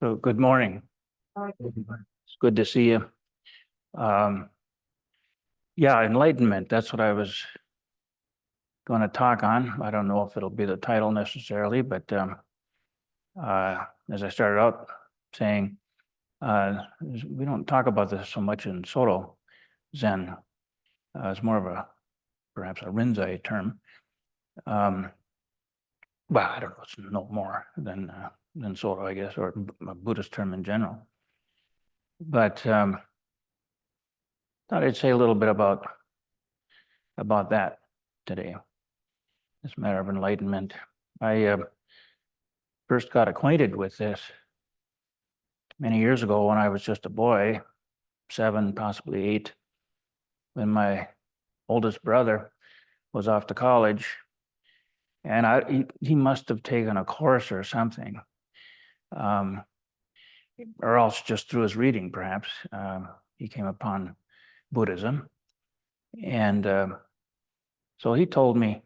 So good morning. It's good to see you. Um, yeah, enlightenment, that's what I was going to talk on. I don't know if it'll be the title necessarily, but as I started out saying, we don't talk about this so much in Soto Zen. It's more of a perhaps a Rinzai term. Well, I don't know, it's no more than Soto, I guess, or a Buddhist term in general. But thought I'd say a little bit about that today. This matter of enlightenment. I first got acquainted with this many years ago when I was just a boy, 7, possibly 8, when my oldest brother was off to college, and he must have taken a course or something, or else just through his reading, perhaps. He came upon Buddhism, and so he told me,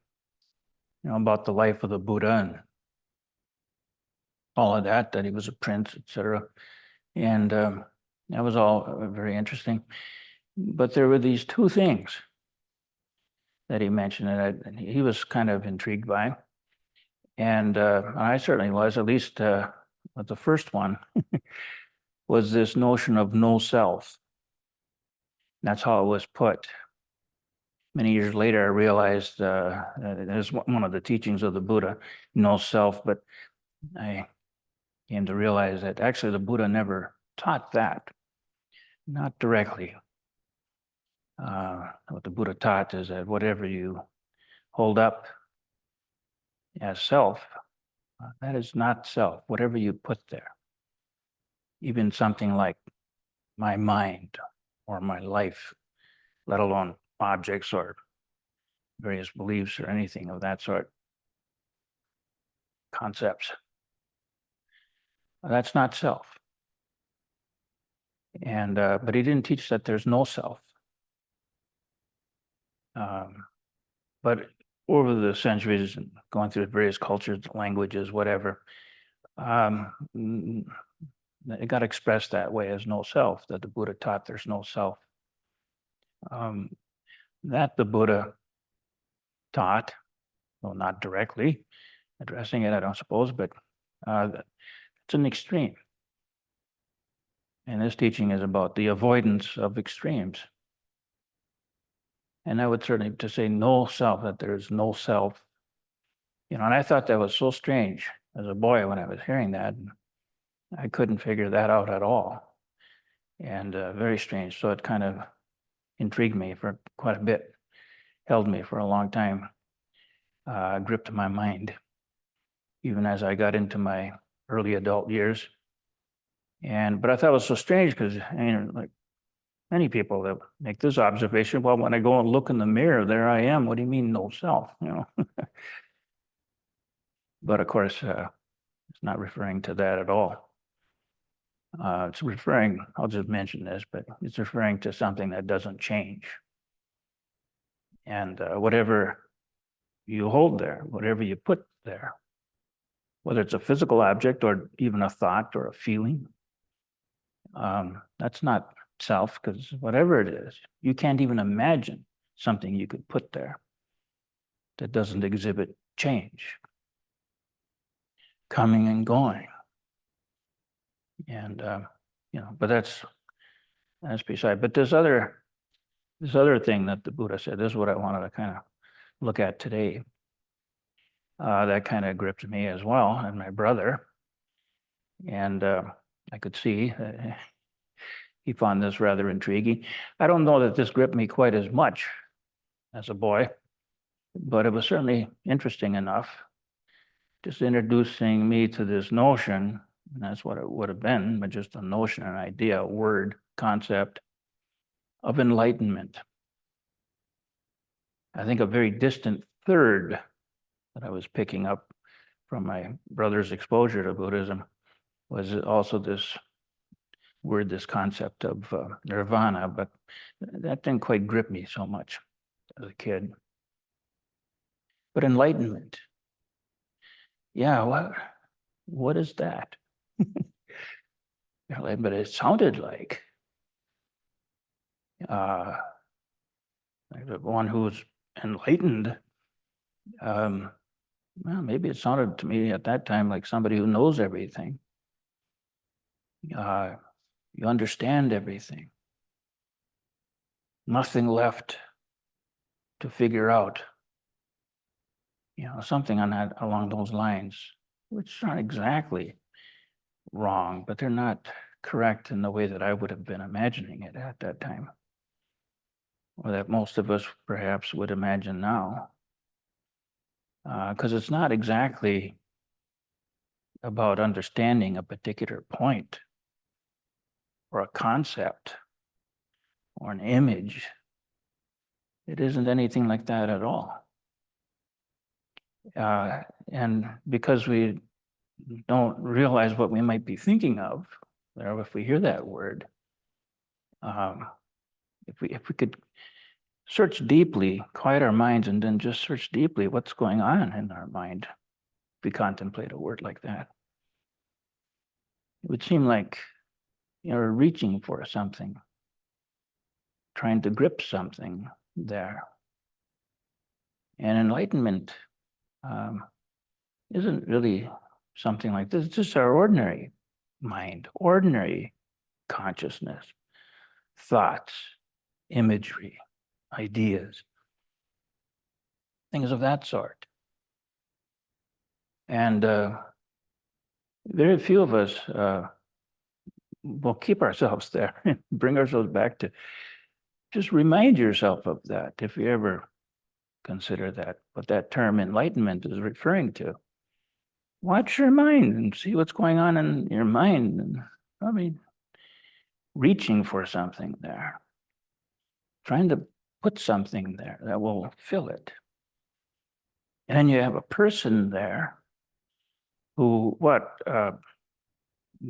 about the life of the Buddha and all of that he was a prince, etc. And that was all very interesting. But there were these two things that he mentioned and he was kind of intrigued by. And I certainly was, at least the first one was this notion of no self. That's how it was put. Many years later, I realized it was one of the teachings of the Buddha, no self, but I came to realize that actually the Buddha never taught that, not directly. What the Buddha taught is that whatever you hold up as self, that is not self, whatever you put there. Even something like my mind or my life, let alone objects or various beliefs or anything of that sort, concepts. That's not self. And but he didn't teach that there's no self. But over the centuries, going through various cultures, languages, whatever, it got expressed that way as no self, that the Buddha taught there's no self. That the Buddha taught, well, not directly addressing it, I don't suppose, but it's an extreme. And this teaching is about the avoidance of extremes. And I would certainly to say no self, that there's no self. And I thought that was so strange as a boy when I was hearing that. I couldn't figure that out at all. And very strange. So it kind of intrigued me for quite a bit, held me for a long time, gripped my mind, even as I got into my early adult years. But I thought it was so strange because, like many people that make this observation, well, when I go and look in the mirror, there I am. What do you mean no self? But of course, it's not referring to that at all. It's referring, I'll just mention this, but it's referring to something that doesn't change. And whatever you hold there, whatever you put there, whether it's a physical object or even a thought or a feeling, that's not self, because whatever it is, you can't even imagine something you could put there that doesn't exhibit change, coming and going. And but that's beside. But this other thing that the Buddha said, this is what I wanted to kind of look at today. That kind of gripped me as well, and my brother. And I could see he found this rather intriguing. I don't know that this gripped me quite as much as a boy, but it was certainly interesting enough, just introducing me to this notion, and that's what it would have been, but just a notion, an idea, a word, concept of enlightenment. I think a very distant third that I was picking up from my brother's exposure to Buddhism was also this word, this concept of nirvana, but that didn't quite grip me so much as a kid. But enlightenment, yeah, what is that? But it sounded like the one who's enlightened. Well, maybe it sounded to me at that time like somebody who knows everything. You understand everything. Nothing left to figure out. Something along those lines, which aren't exactly wrong, but they're not correct in the way that I would have been imagining it at that time, or that most of us perhaps would imagine now. Because it's not exactly about understanding a particular point or a concept or an image. It isn't anything like that at all. And because we don't realize what we might be thinking of, or if we hear that word, if we could search deeply, quiet our minds, and then just search deeply what's going on in our mind, if we contemplate a word like that, it would seem like you're reaching for something, trying to grip something there. And enlightenment isn't really something like this. It's just our ordinary mind, ordinary consciousness, thoughts, imagery, ideas, things of that sort. And very few of us will keep ourselves there, bring ourselves back to, just remind yourself of that if you ever consider that, what that term enlightenment is referring to. Watch your mind and see what's going on in your mind, and probably reaching for something there, trying to put something there that will fill it. And then you have a person there who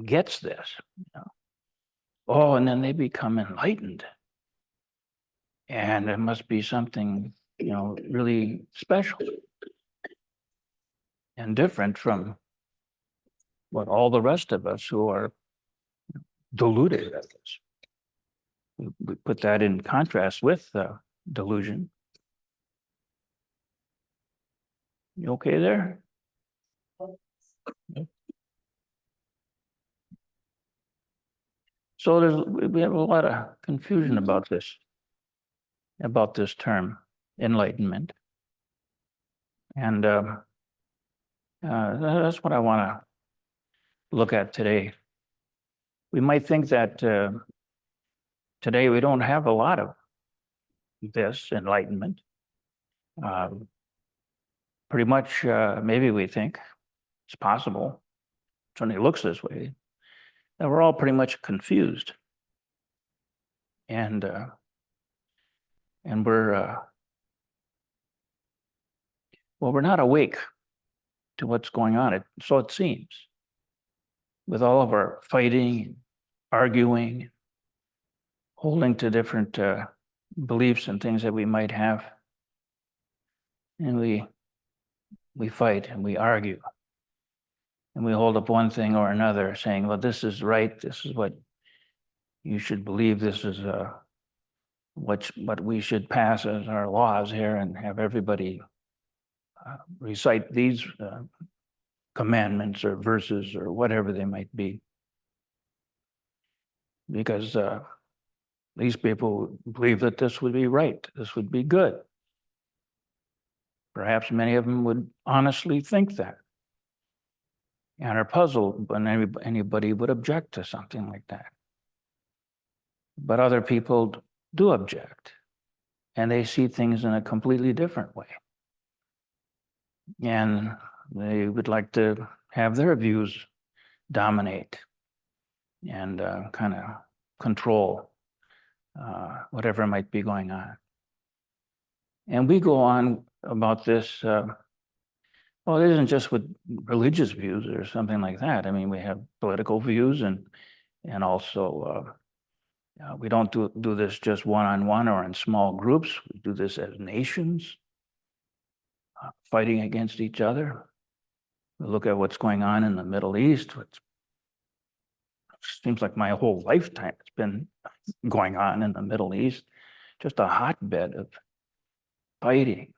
gets this, Oh, and then they become enlightened. And it must be something, really special and different from what all the rest of us who are deluded at this. We put that in contrast with delusion. You okay there? So we have a lot of confusion about this term, enlightenment. And that's what I want to look at today. We might think that today we don't have a lot of this enlightenment. Pretty much, maybe we think it's possible, it certainly looks this way, that we're all pretty much confused. And we're not awake to what's going on. So it seems, with all of our fighting, arguing, holding to different beliefs and things that we might have, and we fight and we argue, and we hold up one thing or another, saying, "Well, this is right. This is what you should believe. This is what we should pass as our laws here, and have everybody recite these commandments or verses or whatever they might be, because these people believe that this would be right, this would be good." Perhaps many of them would honestly think that, and are puzzled when anybody would object to something like that. But other people do object, and they see things in a completely different way. And they would like to have their views dominate and kind of control whatever might be going on. And we go on about this. Well, it isn't just with religious views or something like that. I mean, we have political views, and also we don't do this just one-on-one or in small groups. We do this as nations, fighting against each other. We look at what's going on in the Middle East, what's seems like my whole lifetime it's been going on in the Middle East, just a hotbed of fighting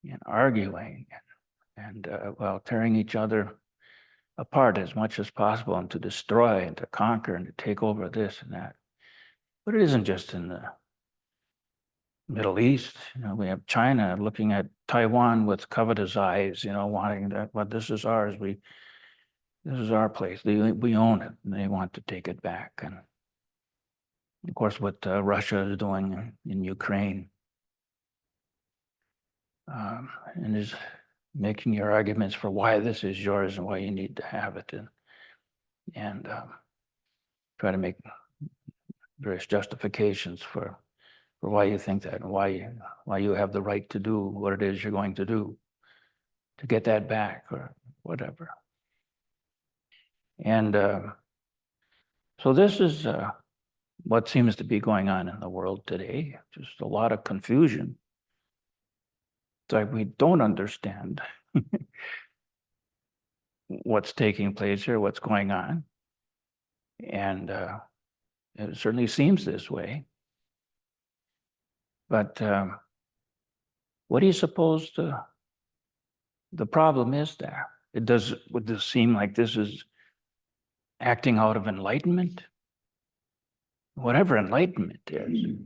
and arguing and well, tearing each other apart as much as possible and to destroy and to conquer and to take over this and that. But it isn't just in the Middle East. We have China looking at Taiwan with covetous eyes, wanting that, well, this is ours. This is our place. We own it, and they want to take it back. And of course, what Russia is doing in Ukraine, and is making your arguments for why this is yours and why you need to have it, and try to make various justifications for why you think that and why you have the right to do what it is you're going to do to get that back or whatever. And so this is what seems to be going on in the world today. Just a lot of confusion. It's like we don't understand what's taking place here, what's going on. And it certainly seems this way. But what do you suppose the problem is there? Would this seem like this is acting out of enlightenment? Whatever enlightenment is,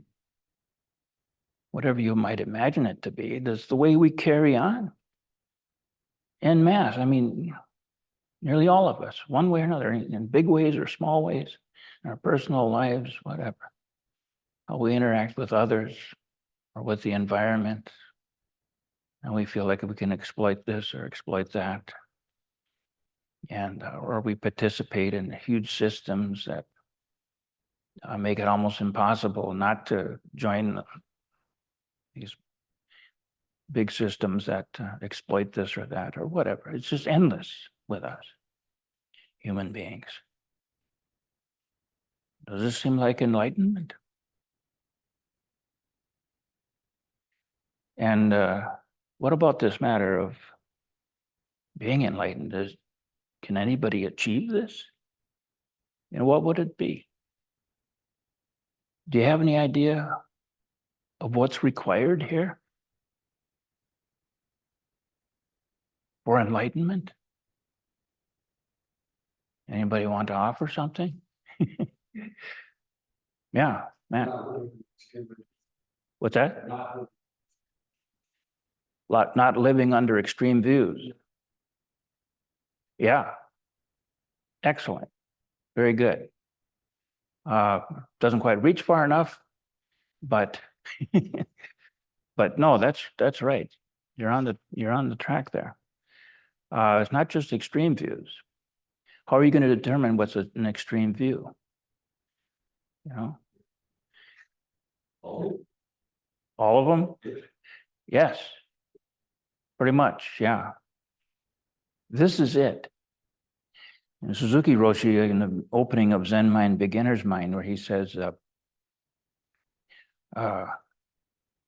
whatever you might imagine it to be, that's the way we carry on en masse. I mean, nearly all of us, one way or another, in big ways or small ways, in our personal lives, whatever, how we interact with others or with the environment, and we feel like we can exploit this or exploit that, and or we participate in huge systems that make it almost impossible not to join these big systems that exploit this or that or whatever. It's just endless with us, human beings. Does this seem like enlightenment? And what about this matter of being enlightened? Can anybody achieve this? And what would it be? Do you have any idea of what's required here for enlightenment? Anybody want to offer something? Yeah, man. What's that? Not living under extreme views. Yeah. Excellent. Very good. Doesn't quite reach far enough, but but no, that's right. You're on the track there. It's not just extreme views. How are you going to determine what's an extreme view? All of them? Yes. Pretty much, yeah. This is it. And Suzuki Roshi, in the opening of Zen Mind, Beginner's Mind, where he says, how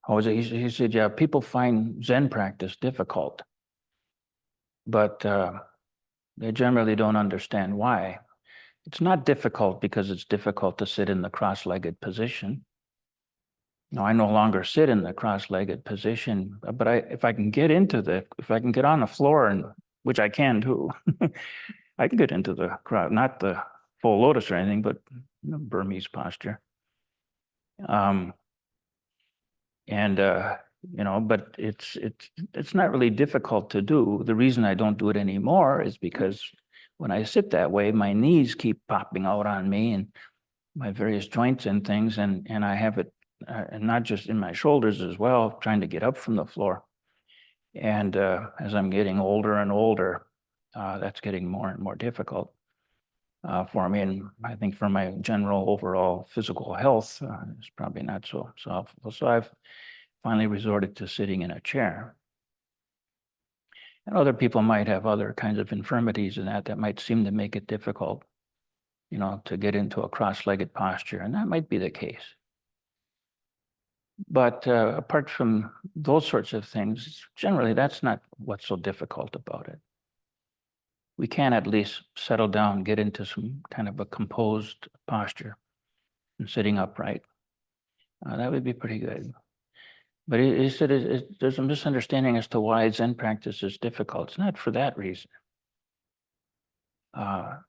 was it? He said, yeah, people find Zen practice difficult, but they generally don't understand why. It's not difficult because it's difficult to sit in the cross-legged position. Now, I no longer sit in the cross-legged position, but if I can get on the floor, and which I can do, I can get into the crowd, not the full lotus or anything, but Burmese posture. But it's not really difficult to do. The reason I don't do it anymore is because when I sit that way, my knees keep popping out on me and my various joints and things, and I have it, and not just in my shoulders as well, trying to get up from the floor. And as I'm getting older and older, that's getting more and more difficult for me. And I think for my general overall physical health, it's probably not so helpful. So I've finally resorted to sitting in a chair. And other people might have other kinds of infirmities and that might seem to make it difficult, to get into a cross-legged posture, and that might be the case. But apart from those sorts of things, generally that's not what's so difficult about it. we can at least settle down, get into some kind of a composed posture and sitting upright. That would be pretty good. But he said there's a misunderstanding as to why Zen practice is difficult. It's not for that reason. But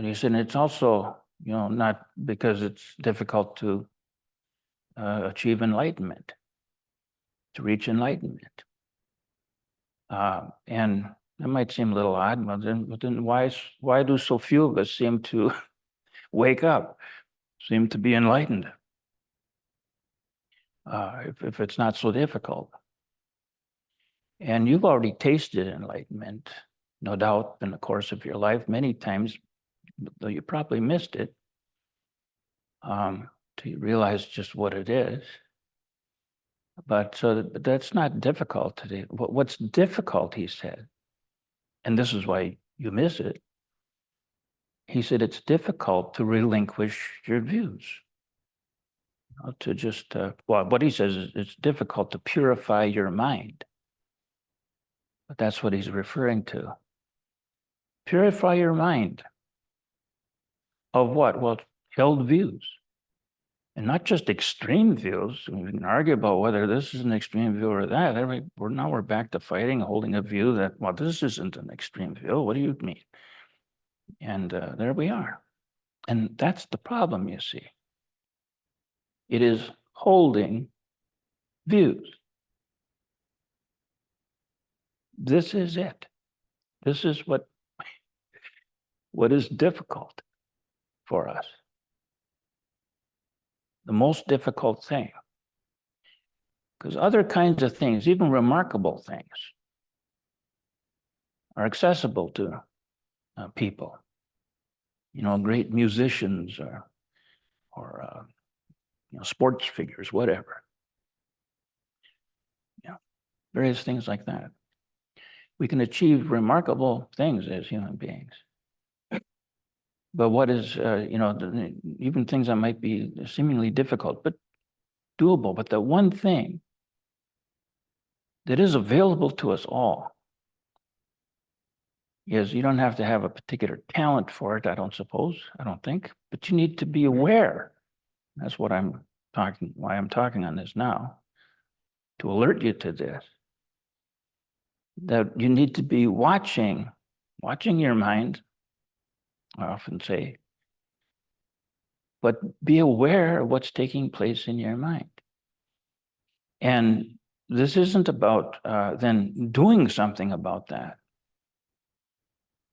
he said it's also, not because it's difficult to achieve enlightenment, to reach enlightenment. And that might seem a little odd, but then why do so few of us seem to wake up, seem to be enlightened, if it's not so difficult? And you've already tasted enlightenment, no doubt, in the course of your life many times, though you probably missed it, till you realize just what it is. But that's not difficult today. What's difficult, he said, and this is why you miss it, he said it's difficult to relinquish your views. To just, well, what he says is it's difficult to purify your mind. But that's what he's referring to. Purify your mind. Of what? Well, held views. And not just extreme views. We can argue about whether this is an extreme view or that. We're back to fighting, holding a view that, well, this isn't an extreme view. What do you mean? And there we are. And that's the problem, you see. It is holding views. This is it. This is what is difficult for us. The most difficult thing. Because other kinds of things, even remarkable things, are accessible to people. Great musicians or sports figures, whatever. Various things like that. We can achieve remarkable things as human beings. But what is, even things that might be seemingly difficult, but doable. But the one thing that is available to us all is you don't have to have a particular talent for it, I don't think, but you need to be aware. That's what why I'm talking on this now, to alert you to this, that you need to be watching your mind, I often say, but be aware of what's taking place in your mind. And this isn't about then doing something about that.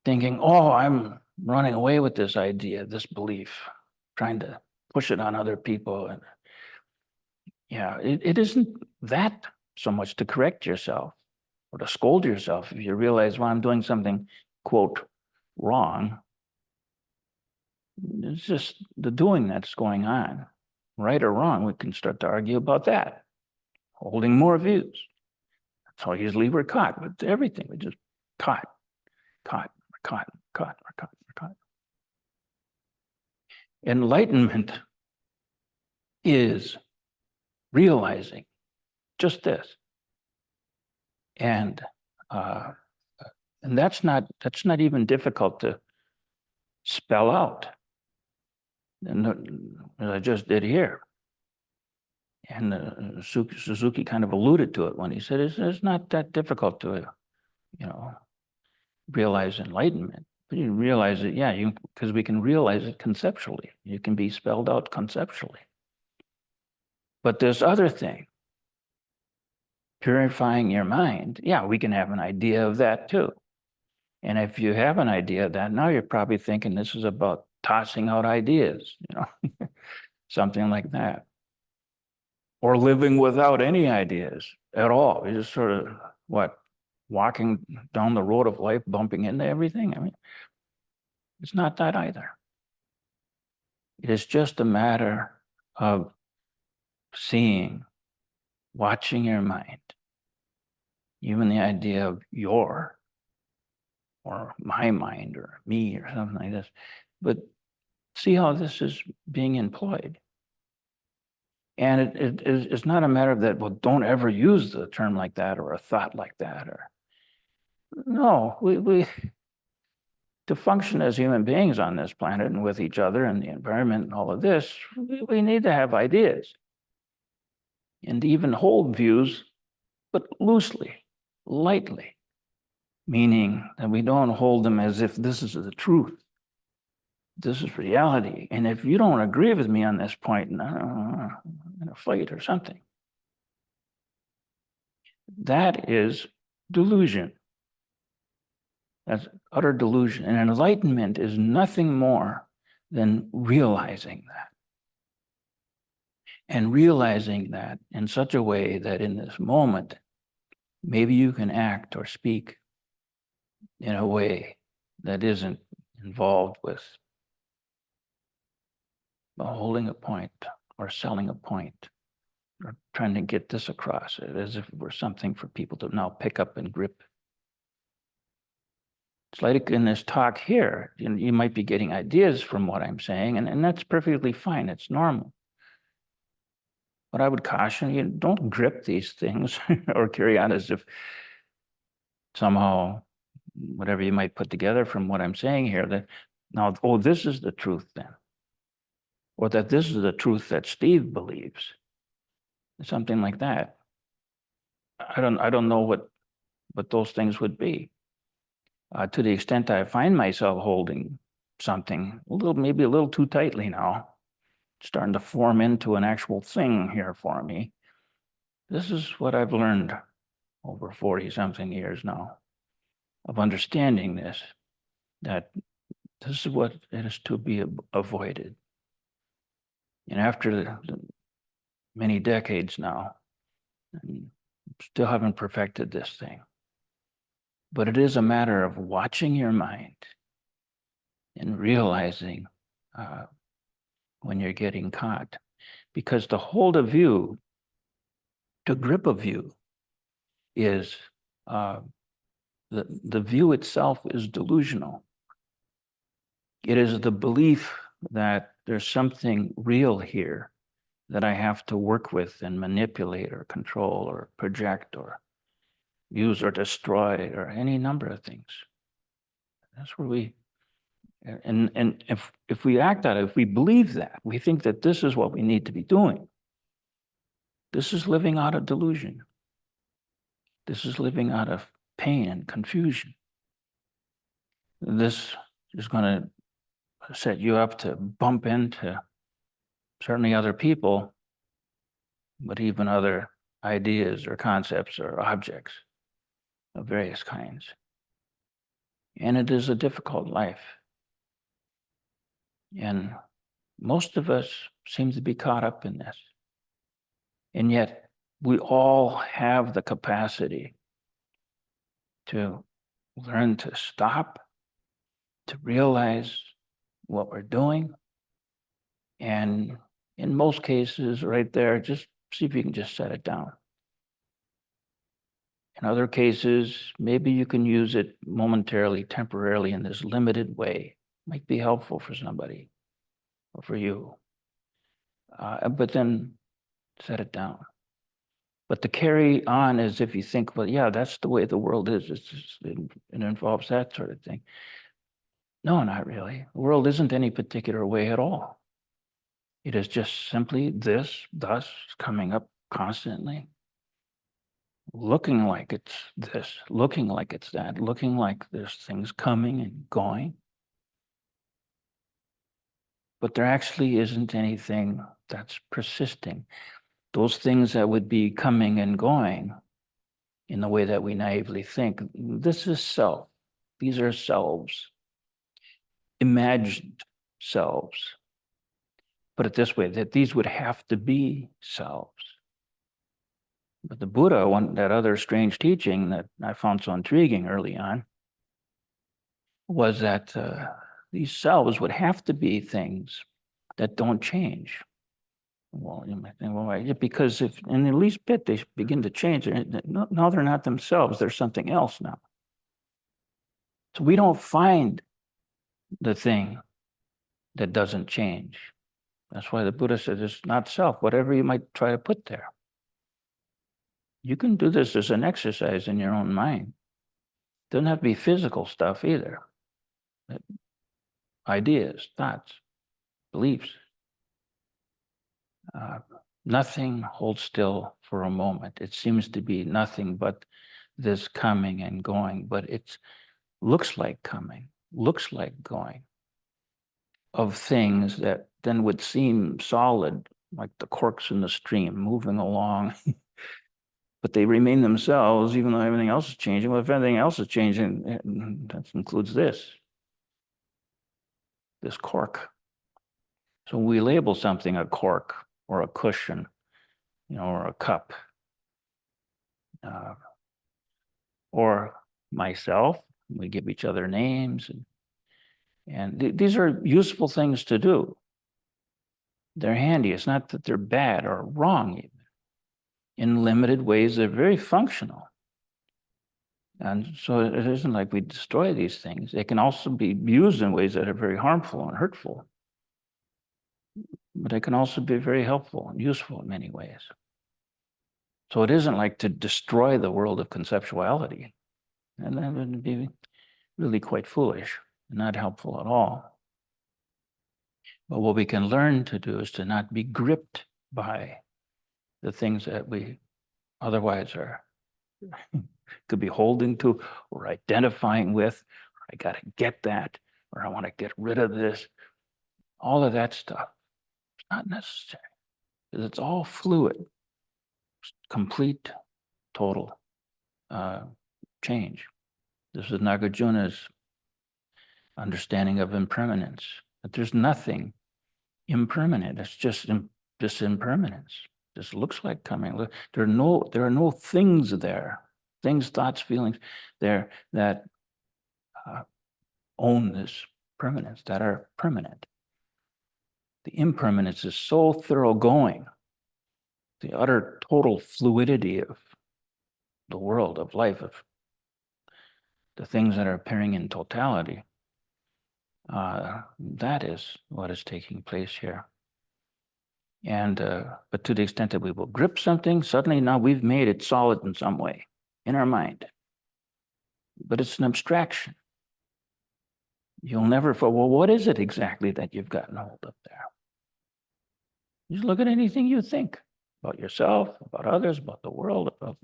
Thinking, oh, I'm running away with this idea, this belief, trying to push it on other people. And it isn't that so much to correct yourself or to scold yourself if you realize, well, I'm doing something, quote, wrong. It's just the doing that's going on. Right or wrong, we can start to argue about that. Holding more views. That's how usually we're caught with everything. We just caught. Enlightenment is realizing just this. And that's not even difficult to spell out. And as I just did here. And Suzuki kind of alluded to it when he said it's not that difficult to, realize enlightenment. But you realize it, because we can realize it conceptually. It can be spelled out conceptually. But this other thing, purifying your mind, we can have an idea of that too. And if you have an idea of that, now you're probably thinking this is about tossing out ideas, something like that. Or living without any ideas at all. You just sort of, walking down the road of life, bumping into everything? I mean, it's not that either. It is just a matter of seeing, watching your mind, even the idea of your, or my mind, or me, or something like this. But see how this is being employed. And it's not a matter of that, well, don't ever use the term like that or a thought like that. Or no, to function as human beings on this planet and with each other and the environment and all of this, we need to have ideas and even hold views, but loosely, lightly, meaning that we don't hold them as if this is the truth. This is reality. And if you don't agree with me on this point, I'm in a fight or something. That is delusion. That's utter delusion. And enlightenment is nothing more than realizing that. And realizing that in such a way that in this moment, maybe you can act or speak in a way that isn't involved with holding a point or selling a point or trying to get this across as if it were something for people to now pick up and grip. It's like in this talk here, you might be getting ideas from what I'm saying, and that's perfectly fine. It's normal. But I would caution you, don't grip these things or carry on as if somehow whatever you might put together from what I'm saying here, that now, oh, this is the truth then. Or that this is the truth that Steve believes. Something like that. I don't know what those things would be. To the extent I find myself holding something maybe a little too tightly now, starting to form into an actual thing here for me. This is what I've learned over 40-something years now of understanding this, that this is what it is to be avoided. And after the many decades now, and still haven't perfected this thing. But it is a matter of watching your mind and realizing when you're getting caught. Because to hold a view, to grip a view, is the view itself is delusional. It is the belief that there's something real here that I have to work with and manipulate or control or project or use or destroy or any number of things. That's where we, and if we act on it, if we believe that, we think that this is what we need to be doing. This is living out of delusion. This is living out of pain and confusion. This is going to set you up to bump into certainly other people, but even other ideas or concepts or objects of various kinds. And it is a difficult life. And most of us seem to be caught up in this. And yet we all have the capacity to learn to stop, to realize what we're doing. And in most cases, right there, just see if you can just set it down. In other cases, maybe you can use it momentarily, temporarily in this limited way. Might be helpful for somebody or for you. But then set it down. But to carry on as if you think, well, yeah, that's the way the world is. It involves that sort of thing. No, not really. The world isn't any particular way at all. It is just simply this, thus, coming up constantly, looking like it's this, looking like it's that, looking like there's things coming and going. But there actually isn't anything that's persisting. Those things that would be coming and going in the way that we naively think, this is self. These are selves, imagined selves. Put it this way, that these would have to be selves. But the Buddha, that other strange teaching that I found so intriguing early on, was that these selves would have to be things that don't change. Well, you might think, well, because if in the least bit they begin to change, now they're not themselves, they're something else now. So we don't find the thing that doesn't change. That's why the Buddha says it's not self, whatever you might try to put there. You can do this as an exercise in your own mind. Doesn't have to be physical stuff either. ideas, thoughts, beliefs. Nothing holds still for a moment. It seems to be nothing but this coming and going, but it looks like coming, looks like going, of things that then would seem solid, like the corks in the stream moving along, but they remain themselves, even though everything else is changing. Well, if everything else is changing, that includes this cork. So we label something a cork or a cushion, or a cup, or myself. We give each other names, and these are useful things to do. They're handy. It's not that they're bad or wrong, even. In limited ways, they're very functional. And so it isn't like we destroy these things. They can also be used in ways that are very harmful and hurtful, but they can also be very helpful and useful in many ways. So it isn't like to destroy the world of conceptuality. And that would be really quite foolish and not helpful at all. But what we can learn to do is to not be gripped by the things that we otherwise are could be holding to or identifying with, or I got to get that, or I want to get rid of this. All of that stuff, it's not necessary, because it's all fluid, complete, total change. This is Nagarjuna's understanding of impermanence, that there's nothing impermanent. It's just this impermanence. This looks like coming. There are no things there, things, thoughts, feelings there that own this permanence, that are permanent. The impermanence is so thoroughgoing, the utter total fluidity of the world, of life, of the things that are appearing in totality. That is what is taking place here. And but to the extent that we will grip something, suddenly now we've made it solid in some way in our mind. But it's an abstraction. You'll never, well, what is it exactly that you've gotten hold of there? Just look at anything you think about yourself, about others, about the world, about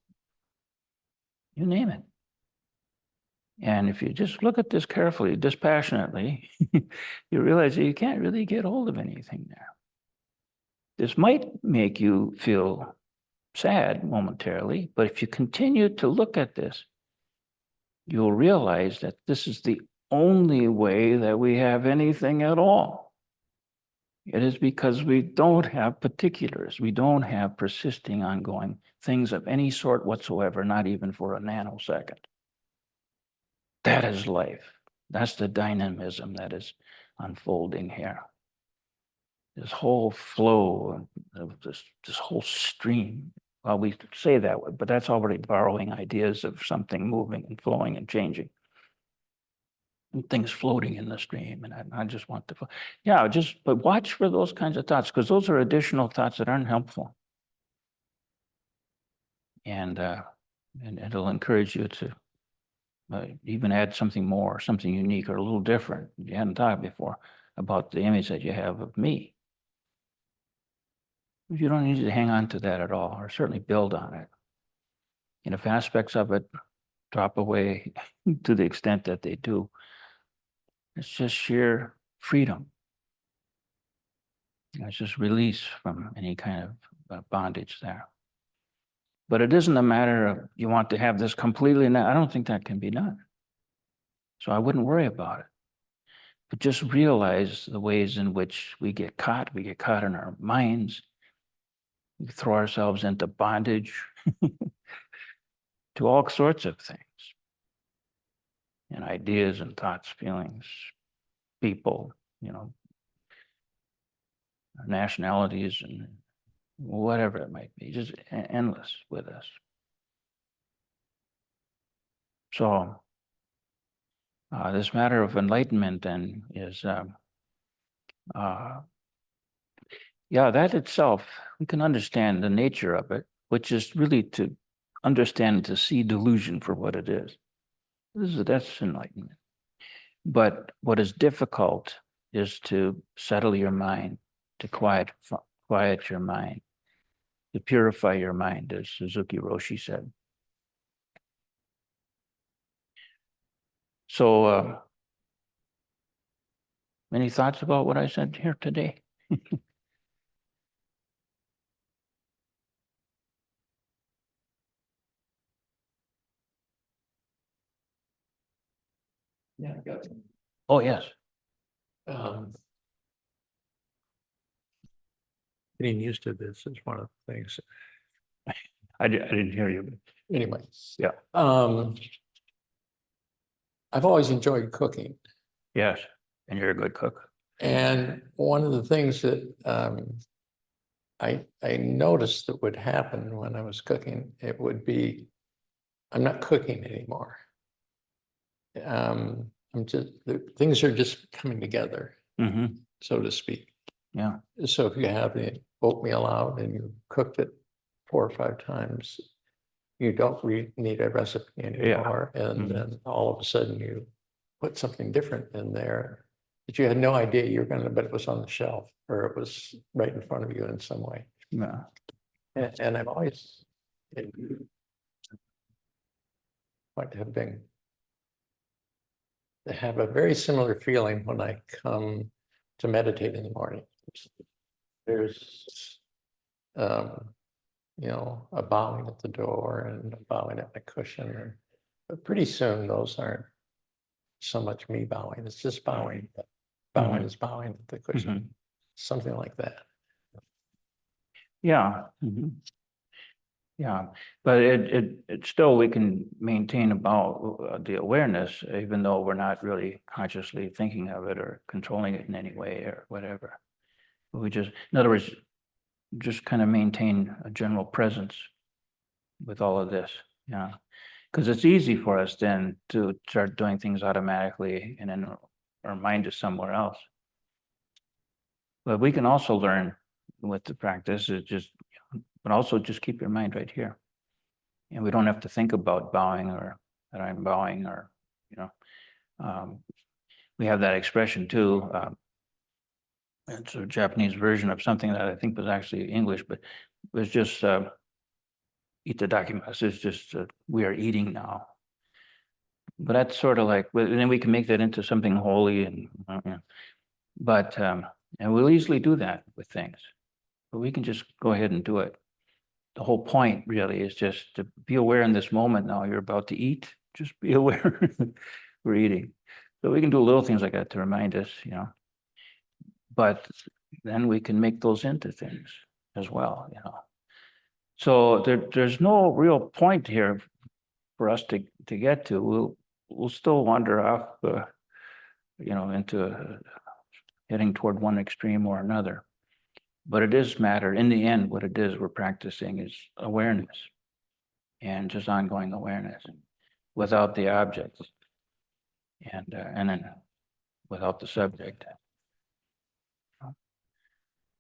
you name it. And if you just look at this carefully, dispassionately, you realize that you can't really get hold of anything there. This might make you feel sad momentarily, but if you continue to look at this, you'll realize that this is the only way that we have anything at all. It is because we don't have particulars. We don't have persisting, ongoing things of any sort whatsoever, not even for a nanosecond. That is life. That's the dynamism that is unfolding here. This whole flow of this whole stream. Well, we say that way, but that's already borrowing ideas of something moving and flowing and changing. And things floating in the stream. And I just want to, but watch for those kinds of thoughts, because those are additional thoughts that aren't helpful. And it'll encourage you to even add something more, something unique or a little different you hadn't thought before about the image that you have of me. You don't need to hang on to that at all, or certainly build on it. And if aspects of it drop away to the extent that they do, it's just sheer freedom. It's just release from any kind of bondage there. But it isn't a matter of you want to have this completely. I don't think that can be done. So I wouldn't worry about it. But just realize the ways in which we get caught. We get caught in our minds. We throw ourselves into bondage to all sorts of things. And ideas and thoughts, feelings, people, nationalities, and whatever it might be, just endless with us. So this matter of enlightenment then is, that itself, we can understand the nature of it, which is really to understand, to see delusion for what it is. That's enlightenment. But what is difficult is to settle your mind, to quiet your mind, to purify your mind, as Suzuki Roshi said. So, any thoughts about what I said here today? Yeah, I got some. Oh, yes. Getting used to this is one of the things. I didn't hear you. Anyway. Yeah. I've always enjoyed cooking. Yes. And you're a good cook. And one of the things that I noticed that would happen when I was cooking, it would be, I'm not cooking anymore. Things are just coming together, so to speak. Yeah. So if you have the oatmeal out and you cooked it 4 or 5 times, you don't need a recipe anymore. And then all of a sudden you put something different in there that you had no idea you were going to, but it was on the shelf or it was right in front of you in some way. Yeah. And I've always might have been to have a very similar feeling when I come to meditate in the morning. There's a bowing at the door and a bowing at my cushion, but pretty soon those aren't so much me bowing, it's just bowing, but bowing is bowing at the cushion, something like that. Yeah. Yeah, but it still, we can maintain about the awareness, even though we're not really consciously thinking of it or controlling it in any way or whatever. We just, in other words, just kind of maintain a general presence with all of this. Yeah, because it's easy for us then to start doing things automatically and then our mind is somewhere else. But we can also learn with the practice, but also just keep your mind right here. And we don't have to think about bowing or that I'm bowing or, we have that expression too. It's a Japanese version of something that I think was actually English, but it was just itadakimasu. It's just we are eating now. But that's sort of like, and then we can make that into something holy and, and we'll easily do that with things, but we can just go ahead and do it. The whole point really is just to be aware in this moment. Now you're about to eat, just be aware we're eating. So we can do little things like that to remind us, but then we can make those into things as well, So there's no real point here for us to get to. We'll still wander off, into heading toward one extreme or another. But it is matter. In the end, what it is we're practicing is awareness and just ongoing awareness without the object and then without the subject.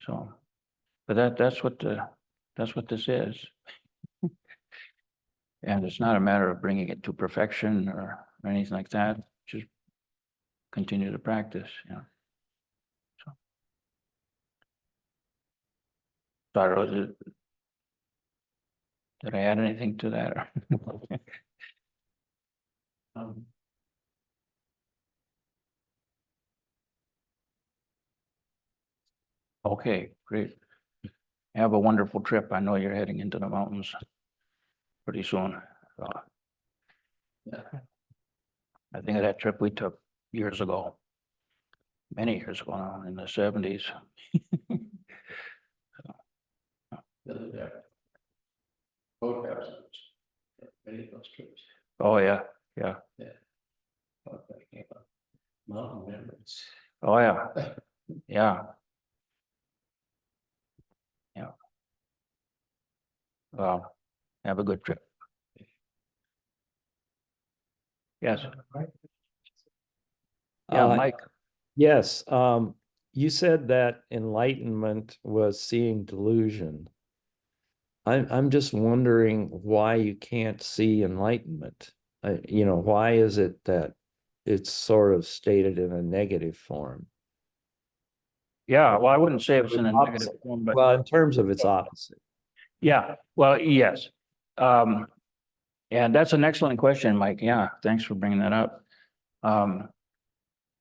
So, but that's what this is. And it's not a matter of bringing it to perfection or anything like that. Just continue to practice, So, did I add anything to that? Okay, great. Have a wonderful trip. I know you're heading into the mountains pretty soon. So, I think of that trip we took years ago, many years ago now, in the 70s. Many of those trips. Oh, yeah. Mountain memories. Oh, yeah. Yeah. Well, have a good trip. Yes. Yeah, Mike. Yes, you said that enlightenment was seeing delusion. I'm just wondering why you can't see enlightenment. Why is it that it's sort of stated in a negative form. Yeah, well, I wouldn't say it was in a Opposite. negative form, but Well, in terms of its opposite. yeah, well, yes. And that's an excellent question, Mike. Yeah, thanks for bringing that up.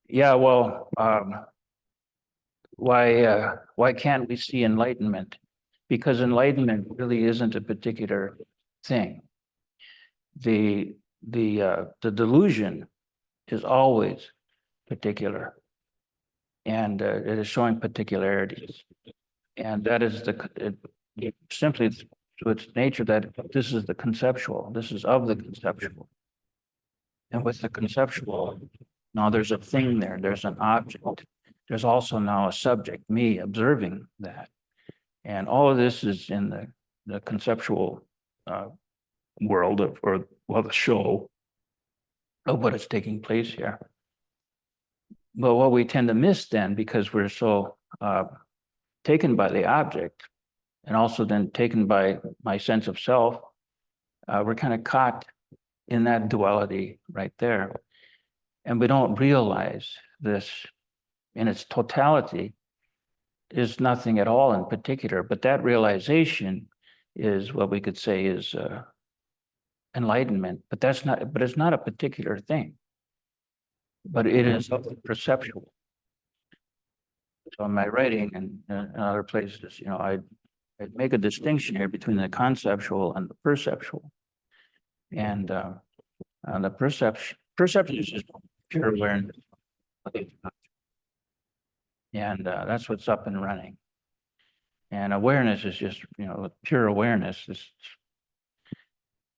Yeah, well, why can't we see enlightenment? Because enlightenment really isn't a particular thing. The delusion is always particular, and it is showing particularities, and that is simply to its nature that this is the conceptual. This is of the conceptual, and with the conceptual, now there's a thing there. There's an object. There's also now a subject, me observing that, and all of this is in the conceptual world of, or well, the show of what is taking place here. But what we tend to miss then, because we're so taken by the object, and also then taken by my sense of self, we're kind of caught in that duality right there. And we don't realize this in its totality is nothing at all in particular, but that realization is what we could say is enlightenment, but it's not a particular thing, but it is of the perceptual. So in my writing and in other places, I make a distinction here between the conceptual and the perceptual. And the perception is just pure awareness. And that's what's up and running. And awareness is just, pure awareness.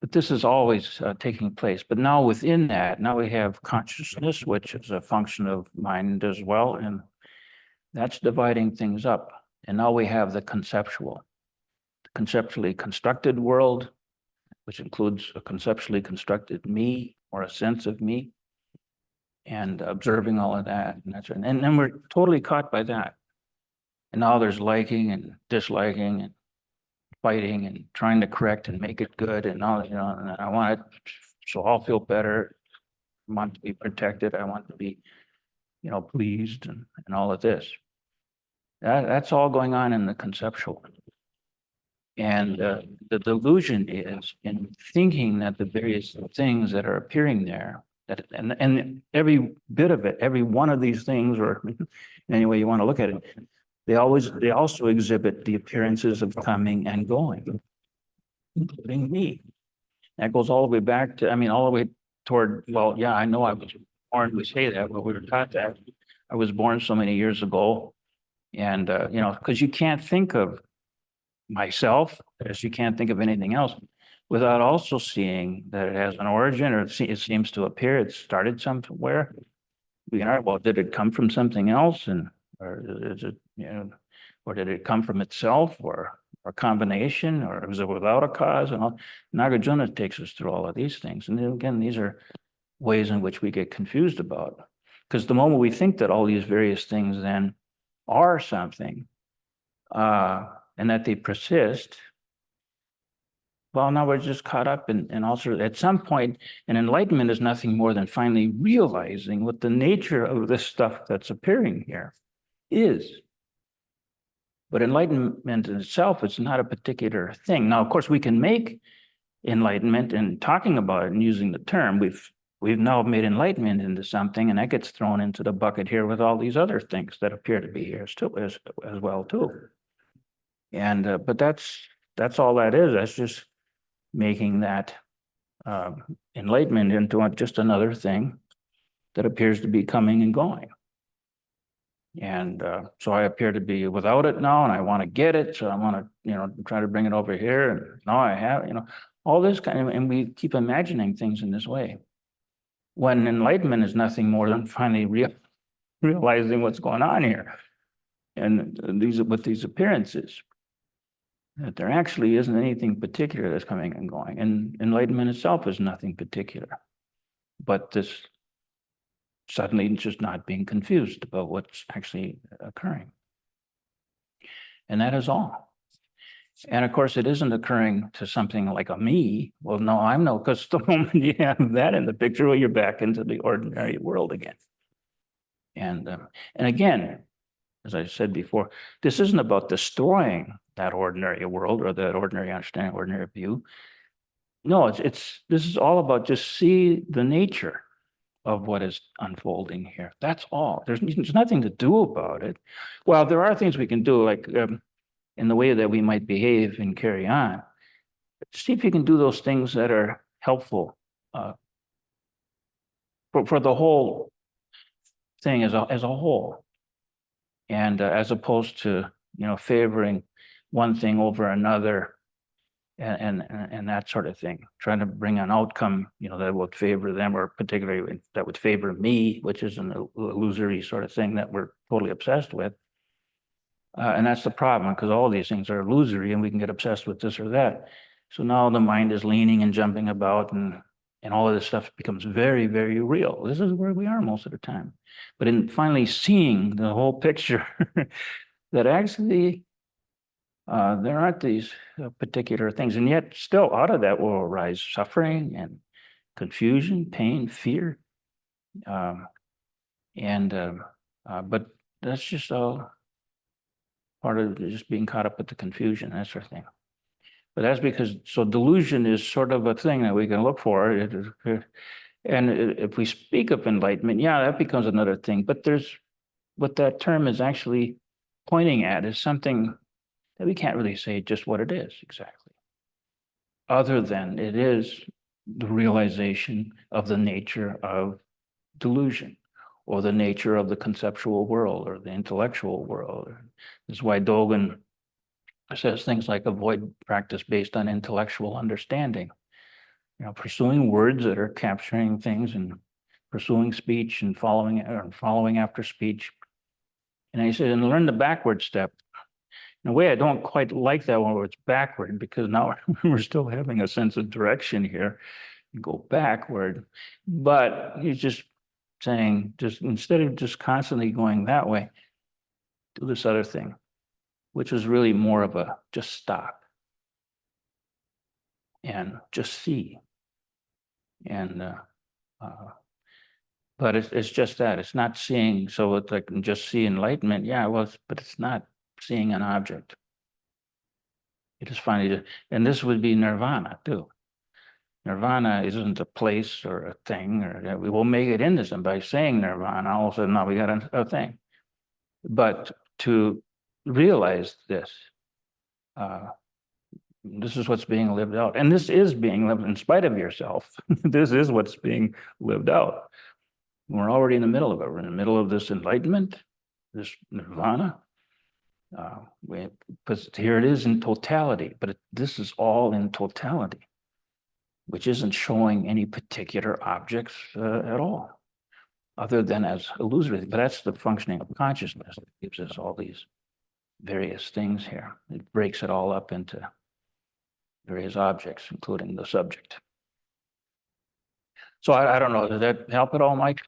But this is always taking place. But now within that, now we have consciousness, which is a function of mind as well. And that's dividing things up. And now we have the conceptually constructed world, which includes a conceptually constructed me or a sense of me, and observing all of that. And then we're totally caught by that. And now there's liking and disliking and fighting and trying to correct and make it good and all, and I want it so I'll feel better. I want to be protected. I want to be, pleased and all of this. That's all going on in the conceptual. And the delusion is in thinking that the various things that are appearing there, that and every bit of it, every one of these things, or any way you want to look at it, they also exhibit the appearances of coming and going, including me. That goes all the way back to, all the way toward, well, yeah, I know I was born, we say that, but we were taught that. I was born so many years ago. And, because you can't think of myself, as you can't think of anything else, without also seeing that it has an origin, or it seems to appear it started somewhere. Well, did it come from something else, or is it, or did it come from itself, or a combination, or was it without a cause? And all. Nagarjuna takes us through all of these things, and then again, these are ways in which we get confused about, because the moment we think that all these various things then are something, and that they persist, well, now we're just caught up in all sorts. At some point, an enlightenment is nothing more than finally realizing what the nature of this stuff that's appearing here is. But enlightenment in itself is not a particular thing. Now, of course, we can make enlightenment, and talking about it and using the term, we've now made enlightenment into something, and that gets thrown into the bucket here with all these other things that appear to be here too, as well too. And but that's all that is. That's just making that enlightenment into just another thing that appears to be coming and going. And so I appear to be without it now, and I want to get it. So I want to, try to bring it over here. And now I have, all this kind of, and we keep imagining things in this way. When enlightenment is nothing more than finally realizing what's going on here. And with these appearances, that there actually isn't anything particular that's coming and going. And enlightenment itself is nothing particular. But this suddenly just not being confused about what's actually occurring. And that is all. And of course, it isn't occurring to something like a me. Well, no, I'm no, because the moment you have that in the picture, well, you're back into the ordinary world again. And again, as I said before, this isn't about destroying that ordinary world or that ordinary understanding, ordinary view. No, this is all about just see the nature of what is unfolding here. That's all. There's nothing to do about it. Well, there are things we can do, like in the way that we might behave and carry on. See if you can do those things that are helpful for the whole thing as a whole, and as opposed to favoring one thing over another, and that sort of thing, trying to bring an outcome that would favor them, or particularly that would favor me, which is an illusory sort of thing that we're totally obsessed with. And that's the problem, because all these things are illusory and we can get obsessed with this or that. So now the mind is leaning and jumping about, and all of this stuff becomes very, very real. This is where we are most of the time. But in finally seeing the whole picture, that actually there aren't these particular things. And yet still out of that will arise suffering and confusion, pain, fear. But that's just all part of just being caught up with the confusion, that sort of thing. But that's because, so delusion is sort of a thing that we can look for. And if we speak of enlightenment, yeah, that becomes another thing. But there's what that term is actually pointing at is something that we can't really say just what it is exactly, other than it is the realization of the nature of delusion, or the nature of the conceptual world or the intellectual world. This is why Dogen says things like avoid practice based on intellectual understanding. Pursuing words that are capturing things, and pursuing speech and following after speech. And he said, and learn the backward step. In a way, I don't quite like that one where it's backward, because now we're still having a sense of direction here. You go backward, but he's just saying, just instead of just constantly going that way, do this other thing, which is really more of a just stop and just see. And but it's just that it's not seeing. So it's like just see enlightenment. Yeah, well, but it's not seeing an object. It is finally, and this would be nirvana too. Nirvana isn't a place or a thing, or we will make it into some by saying nirvana. All of a sudden, now we got a thing. But to realize this, this is what's being lived out, and this is being lived in spite of yourself. This is what's being lived out. We're already in the middle of it. We're in the middle of this enlightenment, this nirvana. Because here it is in totality, but this is all in totality, which isn't showing any particular objects at all, other than as illusory. But that's the functioning of consciousness that gives us all these various things here. It breaks it all up into various objects, including the subject. So I don't know, did that help at all, Mike?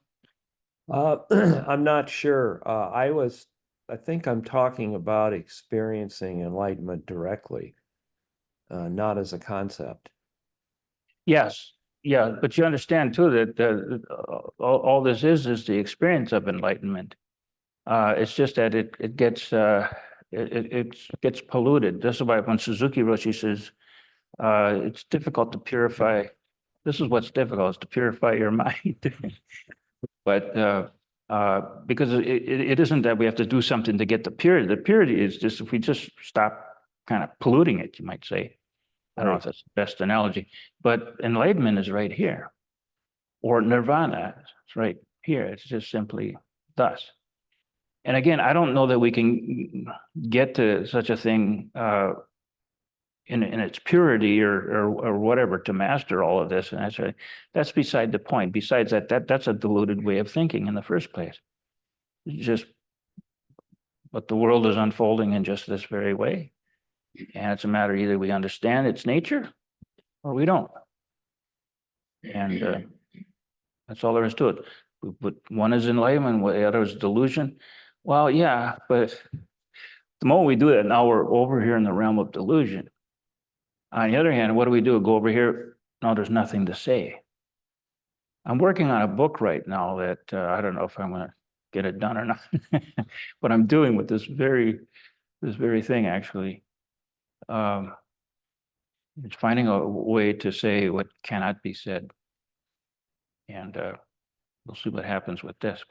I'm not sure. I think I'm talking about experiencing enlightenment directly, not as a concept. Yes, yeah, but you understand too that all this is the experience of enlightenment. It's just that it gets polluted. That's why when Suzuki Roshi says it's difficult to purify. This is what's difficult, is to purify your mind. But because it isn't that we have to do something to get the purity. The purity is just if we just stop kind of polluting it, you might say. I don't know if that's the best analogy, but enlightenment is right here, or nirvana is right here. It's just simply thus. And again, I don't know that we can get to such a thing in its purity or whatever to master all of this. And that's beside the point. Besides that's a diluted way of thinking in the first place. It's just, but the world is unfolding in just this very way. And it's a matter either we understand its nature or we don't. And that's all there is to it. But one is enlightenment, the other is delusion. Well, yeah, but The moment we do that, now we're over here in the realm of delusion. On the other hand, what do we do? Go over here? No, there's nothing to say. I'm working on a book right now that I don't know if I'm going to get it done or not. What I'm doing with this very thing, actually, it's finding a way to say what cannot be said. And we'll see what happens with this.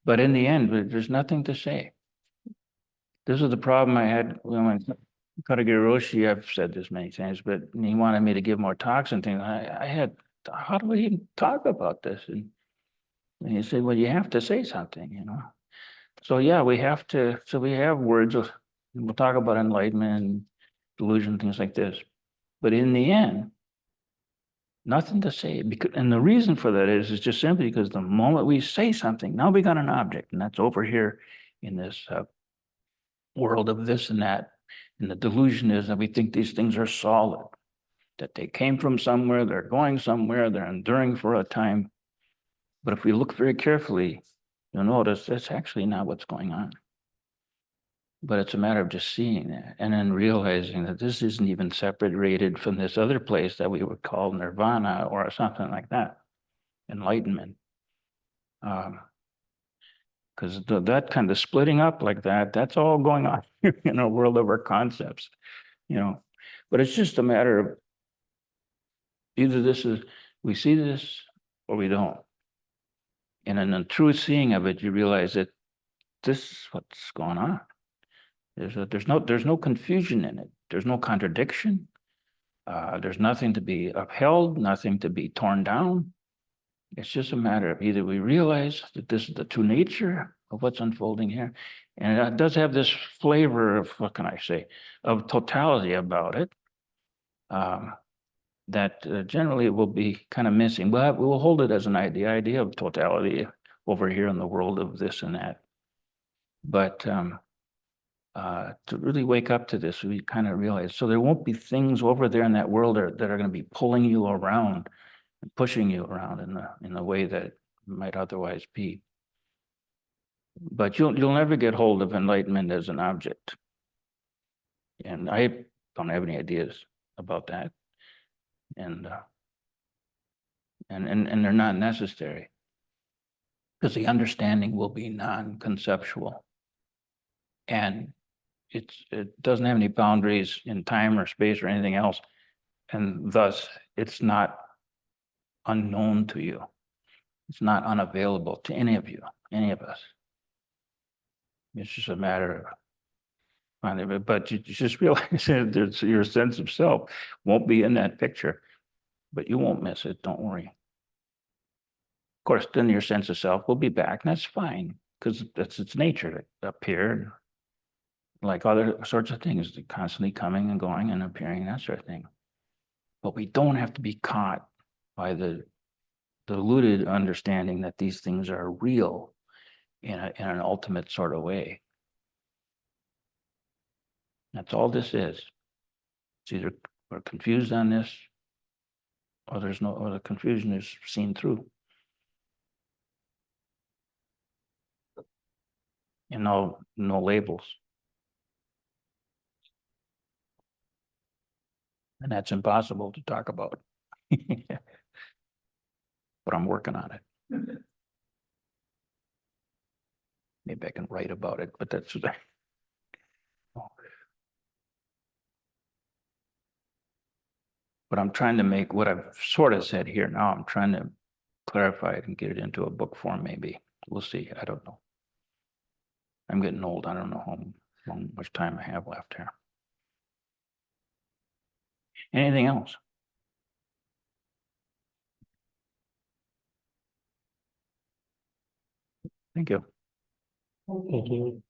But in the end, there's nothing to say. This is the problem I had when Katagiri Roshi, I've said this many times, but he wanted me to give more talks and things. I had, how do we even talk about this? And he said, well, you have to say something, you know. So yeah, we have to, so we have words of, we'll talk about enlightenment and delusion, things like this. But in the end, nothing to say. Because, and the reason for that is just simply because the moment we say something, now we got an object, and that's over here in this world of this and that. And the delusion is that we think these things are solid, that they came from somewhere, they're going somewhere, they're enduring for a time. But if we look very carefully, you'll notice that's actually not what's going on. But it's a matter of just seeing that and then realizing that this isn't even separated from this other place that we would call nirvana or something like that, enlightenment. Because that kind of splitting up like that, that's all going on in our world of our concepts, you know. But it's just a matter of either this is, we see this or we don't. And in the true seeing of it, you realize that this is what's going on. There's no confusion in it. There's no contradiction. There's nothing to be upheld, nothing to be torn down. It's just a matter of either we realize that this is the true nature of what's unfolding here, and it does have this flavor of, what can I say, of totality about it, that generally it will be kind of missing. But we will hold it as an idea of totality over here in the world of this and that. But to really wake up to this, we kind of realize, so there won't be things over there in that world that are going to be pulling you around and pushing you around in the way that it might otherwise be. But you'll never get hold of enlightenment as an object. And I don't have any ideas about that. And they're not necessary, because the understanding will be non-conceptual. And it doesn't have any boundaries in time or space or anything else. And thus it's not unknown to you. It's not unavailable to any of you, any of us. It's just a matter of finding it. But you just realize that your sense of self won't be in that picture, but you won't miss it. Don't worry. Of course, then your sense of self will be back, and that's fine, because that's its nature to appear, like other sorts of things, constantly coming and going and appearing, that sort of thing. But we don't have to be caught by the diluted understanding that these things are real in an ultimate sort of way. That's all this is. It's either we're confused on this, or or the confusion is seen through. And no labels. And that's impossible to talk about. But I'm working on it. Maybe I can write about it, but that's but I'm trying to make what I've sort of said here now, I'm trying to clarify it and get it into a book form, maybe. We'll see. I don't know. I'm getting old. I don't know how much time I have left here. Anything else? Thank you. Thank you.